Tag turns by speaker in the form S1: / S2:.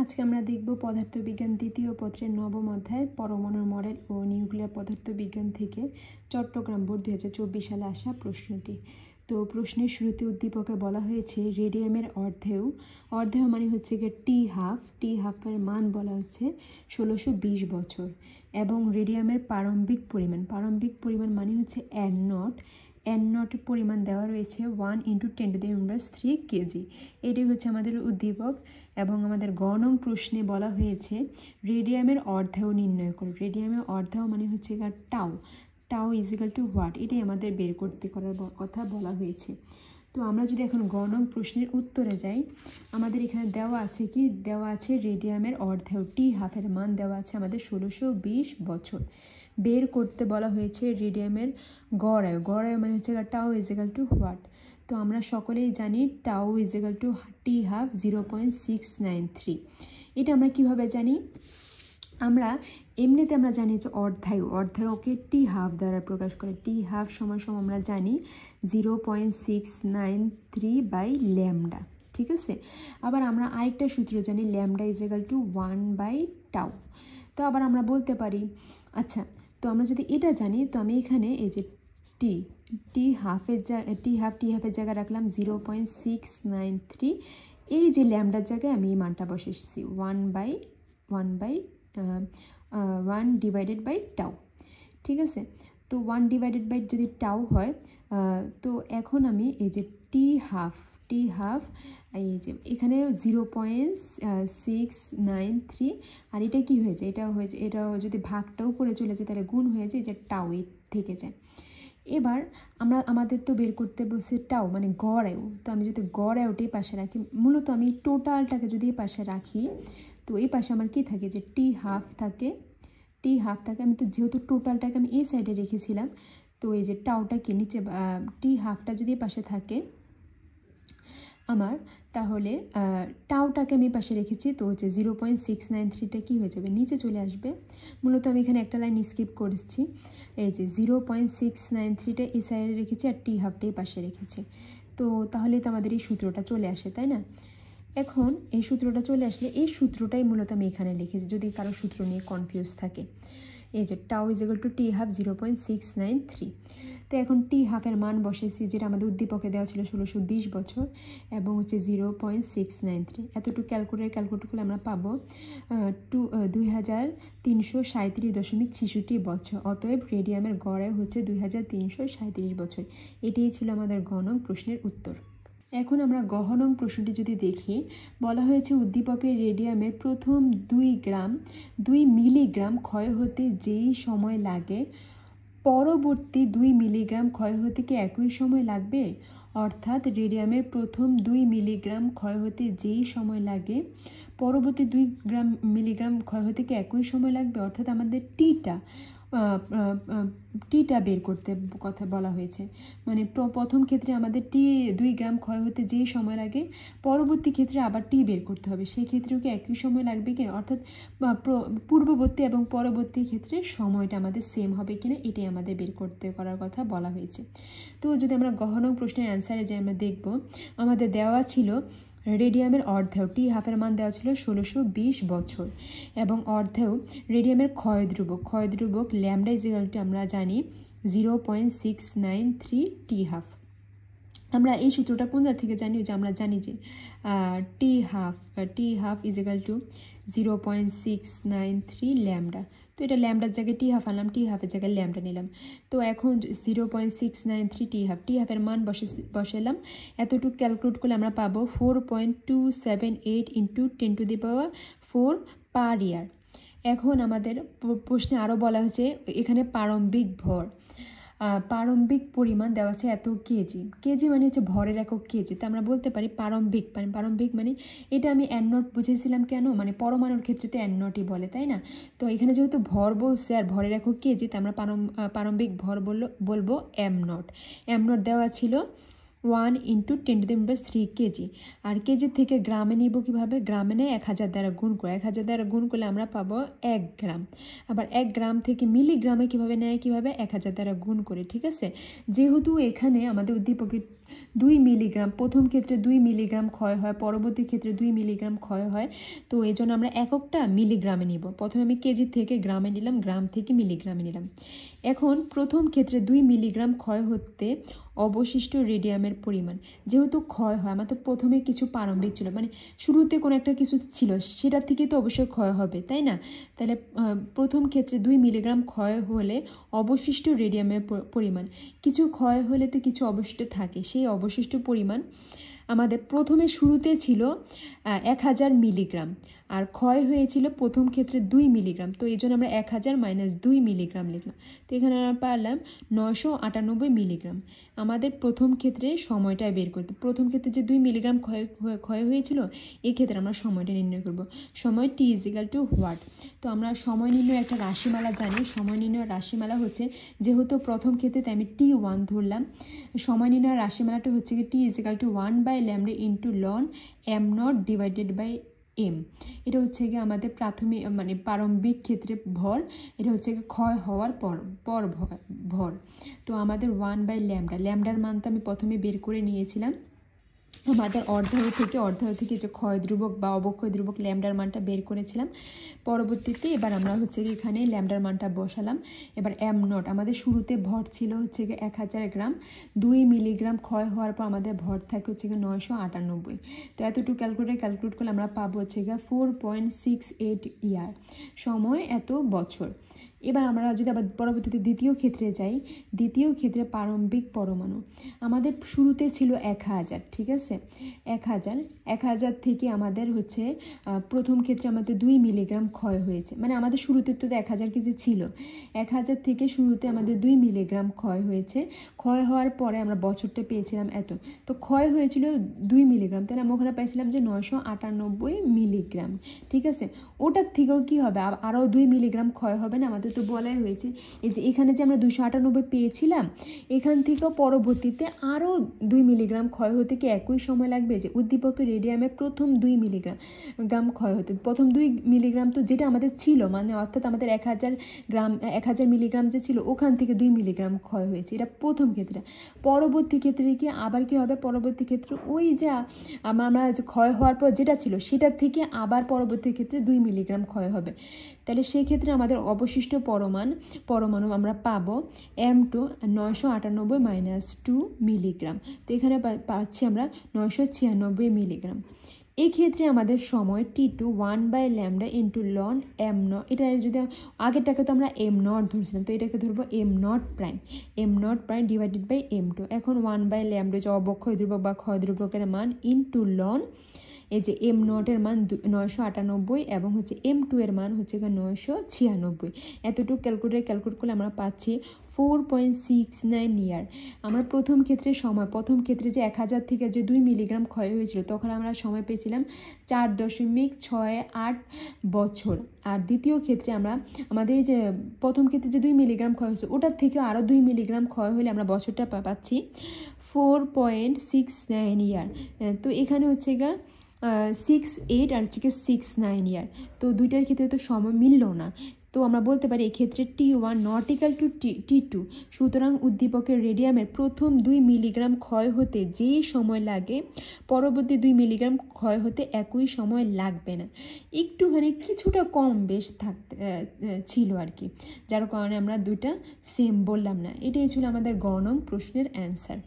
S1: আজকে আমরা দেখব পদার্থবিজ্ঞান দ্বিতীয় পত্রের নবম অধ্যায় পরমাণুর মডেল ও নিউক্লিয়ার পদার্থবিজ্ঞান থেকে চট্টগ্রাম বোর্ড 2024 সালে আসা প্রশ্নটি। তো প্রশ্নের শুরুতে উদ্দীপকে বলা হয়েছে রেডিয়ামের অর্ধেয় মানে হচ্ছে গিয়ে টি হাফের মান বলা হচ্ছে 1620 বছর এবং রেডিয়ামের প্রারম্ভিক পরিমাণ মানে হচ্ছে এন নটের পরিমাণ দেওয়া রয়েছে 1 × 10⁻³ কেজি। এটাই হচ্ছে আমাদের উদ্দীপক এবং আমাদের গ নং প্রশ্নে বলা হয়েছে রেডিয়ামের অর্ধেয় নির্ণয় করো। রেডিয়ামের অর্ধেয় মানে হচ্ছে টাউ ইজিক্যাল টু হোয়াট, এটাই আমাদের বের করতে করার কথা বলা হয়েছে। তো আমরা যদি এখন গ নং প্রশ্নের উত্তরে যাই, আমাদের এখানে দেওয়া আছে রেডিয়ামের অর্ধেয় টি হাফের মান দেওয়া আছে আমাদের 1620 বছর। বের করতে বলা হয়েছে রেডিয়ামের গড় আয়ু মানে হচ্ছে টাউ ইজিক্যাল টু হোয়াট। তো আমরা সকলেই জানি টাউ ইজিক্যাল টু টি হাফ 0.693। এটা আমরা কিভাবে জানি? আমরা এমনিতে আমরা জানি যে অর্ধায়ুকে টি হাফ দ্বারা প্রকাশ করে। টি হাফ সমান আমরা জানি 0.693/λ, ঠিক আছে। আবার আমরা আরেকটা সূত্র জানি ল্যামডা ইজিক্যাল টু 1/টাউ। তো আবার আমরা বলতে পারি, আচ্ছা তো আমরা যদি এটা জানি তো আমি এখানে এই যে টি হাফের জায়গায় রাখলাম 0.693, এই যে ল্যামডার জায়গায় আমি এই মানটা বসেছি 1/টাউ, ঠিক আছে। তো 1/, যদি টাউ হয় তো এখন আমি এই যে টি হাফ এই যে এখানে 0.693 আর এটা কি হয়েছে, এটা যদি ভাগটাও করে চলে যায় তাহলে গুণ হয়ে যায়, যে টাউ থেকে যায়। এবার আমাদের তো বের করতে বলছে টাউ মানে গড় আয়ু। তো আমি যদি গড় আয়ুটি পাশে রাখি, মূলত আমি টোটালটাকে যদি এই পাশে রাখি তো এই পাশে আমার কি থাকে যে টি হাফ থাকে। আমি তো যেহেতু টোটালটাকে আমি এই সাইডে রেখেছিলাম, তো এই যে টাউটাকে নিচে টি হাফটা যদি পাশে থাকে আমার, তাহলে টাউটাকে আমি পাশে রেখেছি, তো হচ্ছে 0.693টা কী হয়ে যাবে, নিচে চলে আসবে। মূলত আমি এখানে একটা লাইন স্কিপ করেছি, এই যে 0.693টা এই সাইডে রেখেছি আর টি হাফটাই পাশে রেখেছি। তো তাহলে তো আমাদের এই সূত্রটা চলে আসে, তাই না? এখন এই সূত্রটা চলে আসলে এই সূত্রটাই মূলত আমি এখানে লিখেছি, যদি কারো সূত্র নিয়ে কনফিউজ থাকে। এই যে টাউ ইজিক্যাল টু টি হাফ 0.693। তো এখন টি হাফের মান বসেছি, যেটা আমাদের উদ্দীপকে দেওয়া ছিল 1620 বছর এবং হচ্ছে 0.693। এতটুকু ক্যালকুলেট করলে আমরা পাবো 2337.66 বছর। অতএব রেডিয়ামের গড় আয়ু হচ্ছে 2337 বছর। এটাই ছিল আমাদের গ নং প্রশ্নের উত্তর। এখন আমরা গ নং প্রশ্নটি যদি দেখি, বলা হয়েছে উদ্দীপকের রেডিয়ামের প্রথম 2 মিলিগ্রাম ক্ষয় হতে যেই সময় লাগে পরবর্তী 2 মিলিগ্রাম ক্ষয় হতে কি একই সময় লাগবে? অর্থাৎ রেডিয়ামের প্রথম 2 মিলিগ্রাম ক্ষয় হতে যেই সময় লাগে পরবর্তী 2 মিলিগ্রাম ক্ষয় হতে কি একই সময় লাগবে? অর্থাৎ আমাদের টিটা বের করতে কথা বলা হয়েছে। মানে প্রথম ক্ষেত্রে আমাদের 2 গ্রাম ক্ষয় হতে যেই সময় লাগে, পরবর্তী ক্ষেত্রে আবার টি বের করতে হবে, সেই ক্ষেত্রেও কি একই সময় লাগবে কি? অর্থাৎ পূর্ববর্তী এবং পরবর্তী ক্ষেত্রে সময়টা আমাদের সেম হবে কিনা, এটাই আমাদের বের করার কথা বলা হয়েছে। তো যদি আমরা গ নং প্রশ্নের অ্যান্সারে যে আমরা দেখব, আমাদের দেওয়া ছিল রেডিয়ামের অর্ধেয় টি হাফের মান দেওয়া ছিল 1620 বছর এবং অর্ধেয় রেডিয়ামের ক্ষয় ধ্রুবক ল্যামডা ইজিক্যাল টু আমরা জানি 0.693 টি হাফ। আমরা এই সূত্রটা কোন জায়গা থেকে জানি? যে আমরা জানি যে টি হাফ ইজিক্যাল টু 0.693 ল্যামডা। তো এটা ল্যামডার জায়গায় টি হাফ আনলাম, টি হাফের জায়গায় ল্যামডা নিলাম। তো এখন 0.693 টি হাফের মান বসালাম। এতটুকু ক্যালকুলেট করলে আমরা পাবো 4.278 × 10⁴ পার ইয়ার। এখন আমাদের প্রশ্নে আরও বলা হয়েছে এখানে প্রারম্ভিক পরিমাণ দেওয়া আছে এত কেজি মানে হচ্ছে ভরের একক কেজি। তো আমরা বলতে পারি প্রারম্ভিক মানে এটা আমি এন নট বুঝেছিলাম কেন, মানে পরমাণুর ক্ষেত্রে তো এন নটই বলে, তাই না? তো এখানে যেহেতু ভর বলছে আর ভরের একক কেজি, তো আমরা প্রারম্ভিক ভর বলবো এম নট দেওয়া ছিল 1 ইন্টু 10⁻³ কেজি। আর কেজি থেকে গ্রামে নিব কীভাবে? গ্রামে নেয় 1000 দ্বারা গুণ করে, 1000 দ্বারা গুণ করলে আমরা পাবো 1 গ্রাম। আবার 1 গ্রাম থেকে মিলিগ্রামে কীভাবে নেয়? কীভাবে? 1000 দ্বারা গুণ করে, ঠিক আছে। যেহেতু এখানে আমাদের উদ্দীপকের 2 মিলিগ্রাম, প্রথম ক্ষেত্রে 2 মিলিগ্রাম ক্ষয় হয়, পরবর্তী ক্ষেত্রে 2 মিলিগ্রাম ক্ষয় হয়, তো এই জন্য আমরা এককটা মিলিগ্রামে নিব। প্রথমে আমি কেজি থেকে গ্রামে নিলাম, গ্রাম থেকে মিলিগ্রামে নিলাম। এখন প্রথম ক্ষেত্রে 2 মিলিগ্রাম ক্ষয় হতে অবশিষ্ট রেডিয়ামের পরিমাণ, যেহেতু ক্ষয় হয়, আমার তো প্রথমে কিছু প্রারম্ভিক ছিল, মানে শুরুতে কোনো একটা কিছু ছিল, সেটার থেকেই তো অবশ্যই ক্ষয় হবে, তাই না? তাহলে প্রথম ক্ষেত্রে 2 মিলিগ্রাম ক্ষয় হলে অবশিষ্ট রেডিয়ামের পরিমাণ, কিছু ক্ষয় হলে তো কিছু অবশিষ্ট থাকে, সেই অবশিষ্ট পরিমাণ আমাদের প্রথমে শুরুতে ছিল 1000 মিলিগ্রাম, আর ক্ষয় হয়েছিল প্রথম ক্ষেত্রে 2 মিলিগ্রাম, তো এই জন্য আমরা 1000 - 2 মিলিগ্রাম লিখলাম। তো এখানে আমরা পারলাম 998 মিলিগ্রাম। আমাদের প্রথম ক্ষেত্রে সময়টা বের করতে, প্রথম ক্ষেত্রে যে 2 মিলিগ্রাম ক্ষয় হয়েছিল, এই ক্ষেত্রে আমরা সময়টা নির্ণয় করব। সময় t = হোয়াট। তো আমরা সময় নির্ণয় একটা রাশিমালা জানি। সময় নির্ণয় রাশিমালা হচ্ছে, যেহেতু প্রথম ক্ষেত্রে তাই আমি t1 ধরলাম, সময় নির্ণয় রাশিমালাটা হচ্ছে কি t = 1/λ × ln m0 / m। এটা হচ্ছে গিয়ে আমাদের প্রাথমিক মানে প্রারম্ভিক ক্ষেত্রে ভর, এটা হচ্ছে গিয়ে ক্ষয় হওয়ার পর ভর। তো আমাদের 1/λ, ল্যামডার মান তো আমি প্রথমে বের করে নিয়েছিলাম আমাদের অর্ধায়ু থেকে যে ক্ষয় ধ্রুবক বা অবক্ষয় ধ্রুবক ল্যামডার মানটা বের করেছিলাম। পরবর্তীতে এবার আমরা হচ্ছে গিয়ে এখানে ল্যামডার মানটা বসালাম। এবার m0 আমাদের শুরুতে ভর ছিল হচ্ছে গিয়ে 1000 গ্রাম, 2 মিলিগ্রাম ক্ষয় হওয়ার পর আমাদের ভর থাকে হচ্ছে গিয়ে 998। তো এতটুকু ক্যালকুলেট করলে আমরা পাবো হচ্ছে গিয়ে 4.68 ইয়ার, সময় এত বছর। এবার আমরা যদি আবার পরবর্তীতে দ্বিতীয় ক্ষেত্রে যাই, দ্বিতীয় ক্ষেত্রে প্রারম্ভিক পরমাণু আমাদের শুরুতে ছিল 1000, ঠিক আছে। 1000 থেকে আমাদের হচ্ছে প্রথম ক্ষেত্রে আমাদের 2 মিলিগ্রাম ক্ষয় হয়েছে, মানে আমাদের শুরুতে তো 1000 কেজি ছিল, 1000 থেকে শুরুতে আমাদের 2 মিলিগ্রাম ক্ষয় হয়েছে। ক্ষয় হওয়ার পরে আমরা বছরটা পেয়েছিলাম এত, তো ক্ষয় হয়েছিল 2 মিলিগ্রাম, তাহলে আমরা ওখানে পাইছিলাম যে 998 মিলিগ্রাম, ঠিক আছে। ওটার থেকেও কি হবে, আরও 2 মিলিগ্রাম ক্ষয় হবে না? আমাদের তো বলাই হয়েছে এই যে এখানে যে আমরা 298 পেয়েছিলাম, এখান থেকেও পরবর্তীতে আরও 2 মিলিগ্রাম ক্ষয় হতে কি একই সময় লাগবে? যে উদ্দীপকের রেডিয়ামের প্রথম 2 মিলিগ্রাম ক্ষয় হতে, প্রথম 2 মিলিগ্রাম তো যেটা আমাদের ছিল, মানে অর্থাৎ আমাদের 1000 মিলিগ্রাম যে ছিল, ওখান থেকে 2 মিলিগ্রাম ক্ষয় হয়েছে, এটা প্রথম ক্ষেত্রে। পরবর্তী ক্ষেত্রে কি আবার কি হবে? পরবর্তী ক্ষেত্রে ওই যা আমরা ক্ষয় হওয়ার পর যেটা ছিল, সেটার থেকে আবার পরবর্তী ক্ষেত্রে 2 মিলিগ্রাম ক্ষয় হবে। তাহলে সেই ক্ষেত্রে আমাদের অবশিষ্ট পরমাণু আমরা পাবো m2 998 - 2 মিলিগ্রাম। তো এখানে পাচ্ছি আমরা 996 মিলিগ্রাম। এই ক্ষেত্রে আমাদের সময় t2 1/λ × ln m0, এটা যদি আগেরটাকে তো আমরা m0 ধরছিলাম, তো এটাকে ধরবো m0 প্রাইম / m2। এখন 1/λ যে অবক্ষয় ধ্রুবক বা ক্ষয় ধ্রুবকের মান × ln এই যে m0 এর মান 998 এবং হচ্ছে m2 এর মান হচ্ছে 996। এতটুকু ক্যালকুলেট করলে আমরা পাচ্ছি 4.69 ইয়ার। আমরা প্রথম ক্ষেত্রে যে 1000 থেকে যে 2 মিলিগ্রাম ক্ষয় হয়েছিল, তখন আমরা সময় পেয়েছিলাম 4.68 বছর। আর দ্বিতীয় ক্ষেত্রে আমাদের যে প্রথম ক্ষেত্রে যে 2 মিলিগ্রাম ক্ষয় হয়েছে, ওটার থেকে আরও 2 মিলিগ্রাম ক্ষয় হলে আমরা বছরটা পাচ্ছি 4.69 ইয়ার। তো এখানে হচ্ছে 68 আর হচ্ছে 69 ইয়ার, তো দুইটার ক্ষেত্রে তো সময় মিলল না। তো আমরা বলতে পারি এক্ষেত্রে t1 = t2। সুতরাং উদ্দীপকের রেডিয়ামের প্রথম 2 মিলিগ্রাম ক্ষয় হতে যেই সময় লাগে, পরবর্তী 2 মিলিগ্রাম ক্ষয় হতে একই সময় লাগবে না, একটুখানি কিছুটা কম বেশ ছিল আর কি, যার কারণে আমরা দুইটা সেম বললাম না। এটাই ছিল আমাদের গ নং প্রশ্নের অ্যান্সার।